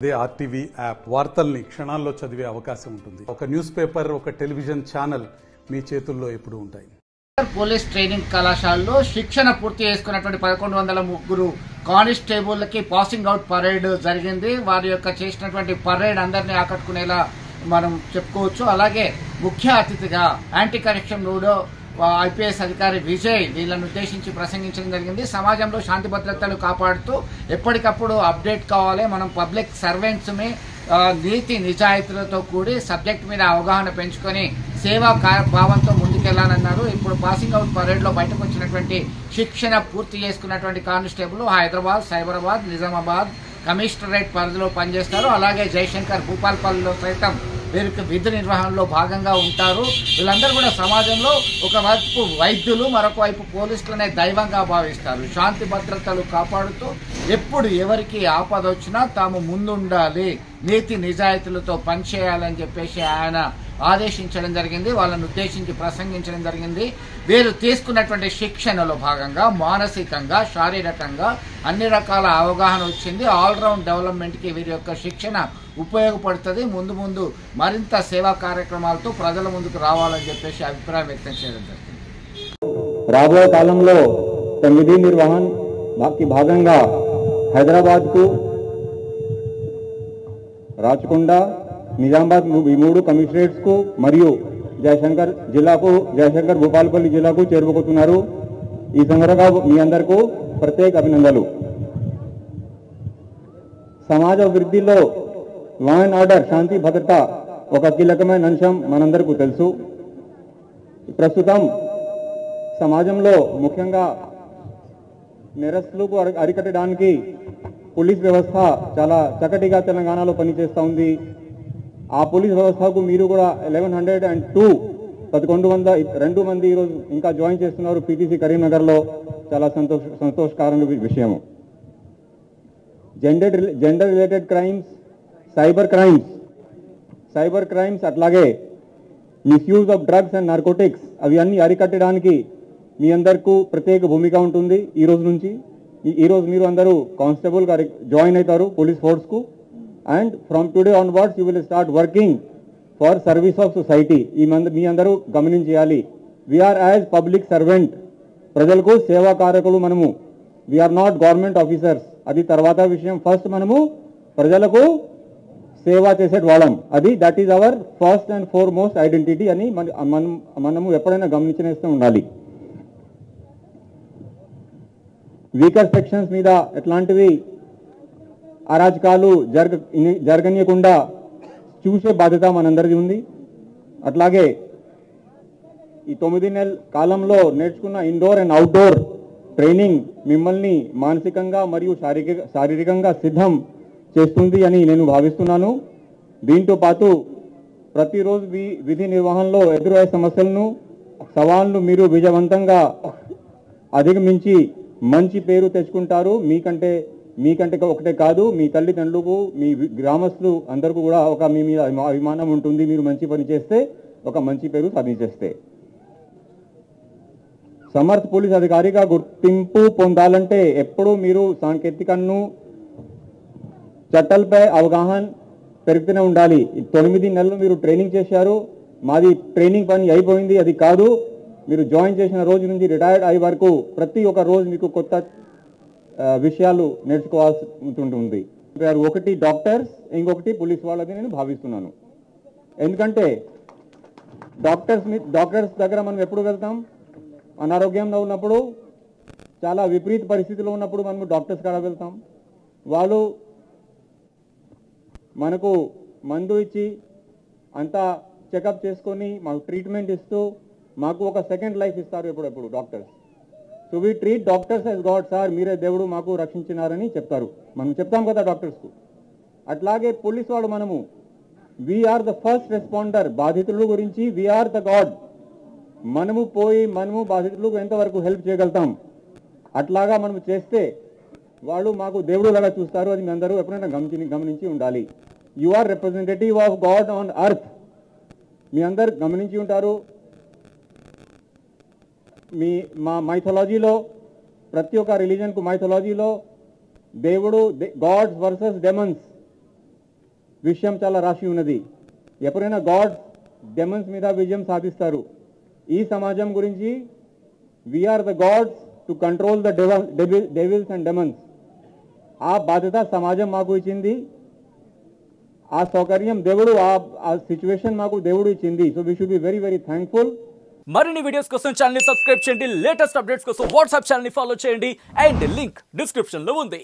అదే RTV app వార్తల్ని క్షణాల్లో చదివే అవకాశం ఉంటుంది. ఒక న్యూస్ పేపర్, ఒక టెలివిజన్ ఛానల్ మీ చేతుల్లో ఎప్పుడూ ఉంటాయి. పోలీస్ ట్రైనింగ్ కళాశాలలో శిక్షణ పూర్తి చేసుకున్నటువంటి 1103 కానిస్టేబుల్కి పాసింగ్ అవుట్ పరేడ్ జరిగింది. వారి యొక్క చేసినటువంటి పరేడ్ అందరినీ ఆకట్టుకునేలా మనం చెప్పుకోవచ్చు. అలాగే ముఖ్య అతిథిగా యాంటీ కరప్షన్ బ్యూరో ఐపీఎస్ అధికారి విజయ్ వీళ్ళను ఉద్దేశించి ప్రసంగించడం జరిగింది. సమాజంలో శాంతి భద్రతలు కాపాడుతూ ఎప్పటికప్పుడు అప్డేట్ కావాలి. మనం పబ్లిక్ సర్వెంట్స్ నీతి నిజాయితీలతో కూడి సబ్జెక్ట్ మీద అవగాహన పెంచుకొని సేవా భావంతో ముందుకెళ్లాలన్నారు. ఇప్పుడు పాసింగ్ అవుట్ పరేడ్ లో బయటకు వచ్చినటువంటి శిక్షణ పూర్తి చేసుకున్నటువంటి కానిస్టేబుల్ హైదరాబాద్, సైబరాబాద్, నిజామాబాద్ కమిషనరేట్ పరిధిలో పనిచేస్తారు. అలాగే జయశంకర్, భూపాల్పల్లిలో సైతం వీరికి విధి నిర్వహణలో భాగంగా ఉంటారు. వీళ్ళందరూ కూడా సమాజంలో ఒకవైపు వైద్యులు, మరొక వైపు పోలీసులనే దైవంగా భావిస్తారు. శాంతి భద్రతలు కాపాడుతూ ఎప్పుడు ఎవరికి ఆపద వచ్చినా తాము ముందుండాలి, నీతి నిజాయితీలతో పనిచేయాలని చెప్పేసి ఆయన ఆదేశించడం జరిగింది. వాళ్ళను ఉద్దేశించి ప్రసంగించడం జరిగింది. వీరు తీసుకున్నటువంటి శిక్షణలో భాగంగా మానసికంగా, శారీరకంగా అన్ని రకాల అవగాహన వచ్చింది. ఆల్రౌండ్ డెవలప్మెంట్కి వీరి యొక్క శిక్షణ ఉపయోగపడుతుంది. ముందు ముందు మరింత సేవా కార్యక్రమాలతో ప్రజల ముందుకు రావాలని చెప్పేసి అభిప్రాయం వ్యక్తం చేయడం జరిగింది. రాబోయే కాలంలో విధి నిర్వహణకి భాగంగా హైదరాబాద్కు, రాచకొండ, నిజామాబాద్ ఈ 3 కమిషనరేట్స్కు మరియు జయశంకర్ భూపాలపల్లి జిల్లాకు చేరుకుతున్నారు. ఈ సందర్భంగా మీ అందరికీ ప్రత్యేక అభినందనలు. సమాజ అభివృద్ధిలో లా అండ్ ఆర్డర్, శాంతి భద్రత ఒక కీలకమైన అంశం మనందరికీ తెలుసు. ప్రస్తుతం సమాజంలో ముఖ్యంగా నేరస్తులకు అరికట్టడానికి పోలీస్ వ్యవస్థ చాలా చక్కటిగా తెలంగాణలో పనిచేస్తూ ఉంది. ఆ పోలీస్ వ్యవస్థకు మీరు కూడా 1102 మంది ఈరోజు ఇంకా జాయిన్ చేస్తున్నారు పీటీసీ కరీంనగర్లో. చాలా సంతోషకరమైన విషయం. Gender related crimes, cyber crimes అట్లాగే misuse of drugs and narcotics అవి అన్ని అరికట్టడానికి మీ అందరికీ ప్రత్యేక భూమిక ఉంటుంది. ఈరోజు మీరు అందరూ కానిస్టేబుల్గా జాయిన్ అవుతారు పోలీస్ ఫోర్స్కు. And from today onwards you will start working for service of society. మీ అందరూ గమనించాలి. వీఆర్ యాజ్ పబ్లిక్ సర్వెంట్, ప్రజలకు సేవా కార్యకులు మనము. వీఆర్ నాట్ గవర్నమెంట్ ఆఫీసర్స్, అది తర్వాత విషయం. ఫస్ట్ మనము ప్రజలకు సేవ చేసే వాళ్ళం. That is our first and foremost identity అని మనము ఎప్పుడైనా గమనించేస్తూ ఉండాలి. వీకర్ సెక్షన్స్ మీద ఎట్లాంటివి అరాచకాలు జరగనీయకుండా చూసే బాధ్యత మనందరిది ఉంది. అట్లాగే ఈ 9 నెలల కాలంలో నేర్చుకున్న ఇండోర్ అండ్ అవుట్డోర్ ట్రైనింగ్ మిమ్మల్ని మానసికంగా మరియు శారీరకంగా సిద్ధం చేస్తుంది అని నేను భావిస్తున్నాను. దీంతో పాటు ప్రతిరోజు విధి నిర్వహణలో ఎదురయ్యే సమస్యలను, సవాళ్లను మీరు విజయవంతంగా అధిగమించి మంచి పేరు తెచ్చుకుంటారు. మీకంటే ఒకటే కాదు, మీ తల్లిదండ్రులకు, మీ గ్రామస్తులు అందరికీ కూడా మీ మీద అభిమానం ఉంటుంది. మీరు మంచి పని చేస్తే, ఒక మంచి పేరు సాధించేస్తే. సమర్థ పోలీస్ అధికారిగా గుర్తింపు పొందాలంటే ఎప్పుడూ మీరు సాంకేతికను, చట్టాలపై అవగాహన పెరుగుతూనే ఉండాలి. 9 నెలలు మీరు ట్రైనింగ్ చేశారు. మాది ట్రైనింగ్ పని అయిపోయింది, అది కాదు. మీరు జాయిన్ చేసిన రోజు నుంచి రిటైర్డ్ అయ్యే వరకు ప్రతి ఒక్క రోజు మీకు కొత్త విషయాలు నేర్చుకోవాల్సి ఉంటుంది. ఒకటి డాక్టర్స్, ఇంకొకటి పోలీస్ వాళ్ళని నేను భావిస్తున్నాను. ఎందుకంటే డాక్టర్స్ దగ్గర మనం ఎప్పుడు వెళ్తాం? అనారోగ్యంలో ఉన్నప్పుడు, చాలా విపరీత పరిస్థితిలో ఉన్నప్పుడు మనము డాక్టర్స్ కాడ వెళ్తాం. వాళ్ళు మనకు మందు ఇచ్చి అంతా చెకప్ చేసుకొని మాకు ట్రీట్మెంట్ ఇస్తూ మాకు ఒక సెకండ్ లైఫ్ ఇస్తారు ఎప్పుడెప్పుడు doctors. So we treat doctors as God. Sir మీరే దేవుడు, మాకు రక్షించినారని చెప్తారు. మనం చెప్తాం కదా డాక్టర్స్కు. అట్లాగే పోలీస్ వాడు మనము వీఆర్ ద ఫస్ట్ రెస్పాండర్. బాధితుల గురించి వీఆర్ ద గాడ్. మనము బాధితులకు ఎంతవరకు హెల్ప్ చేయగలుగుతాం అట్లాగా మనం చేస్తే వాళ్ళు మాకు దేవుడు లాగా చూస్తారు. అది మీ అందరూ ఎప్పుడైనా గమనించి ఉండాలి. You are representative of God on earth. మీ అందరు గమనించి ఉంటారు. మా మైథాలజీలో, ప్రతి ఒక్క రిలీజన్కు మైథాలజీలో దేవుడు, గాడ్స్ వర్సెస్ డెమన్స్ విషయం చాలా రాసి ఉన్నది. ఎప్పుడైనా గాడ్స్ డెమన్స్ మీద విజయం సాధిస్తారు. ఈ సమాజం గురించి we are the gods to control the devils and demons. ఆ బాధ్యత సమాజం మాకు ఇచ్చింది. ఆ సౌకర్యం దేవుడు, ఆ సిచ్యువేషన్ మాకు దేవుడు ఇచ్చింది. So we should be very very thankful. మరిన్ని వీడియోస్ కోసం ఛానల్ ని సబ్స్క్రైబ్ చేయండి. లేటెస్ట్ అప్డేట్స్ కోసం వాట్సాప్ ఛానల్ ని ఫాలో చేయండి. అండ్ లింక్ డిస్క్రిప్షన్ లో ఉంది.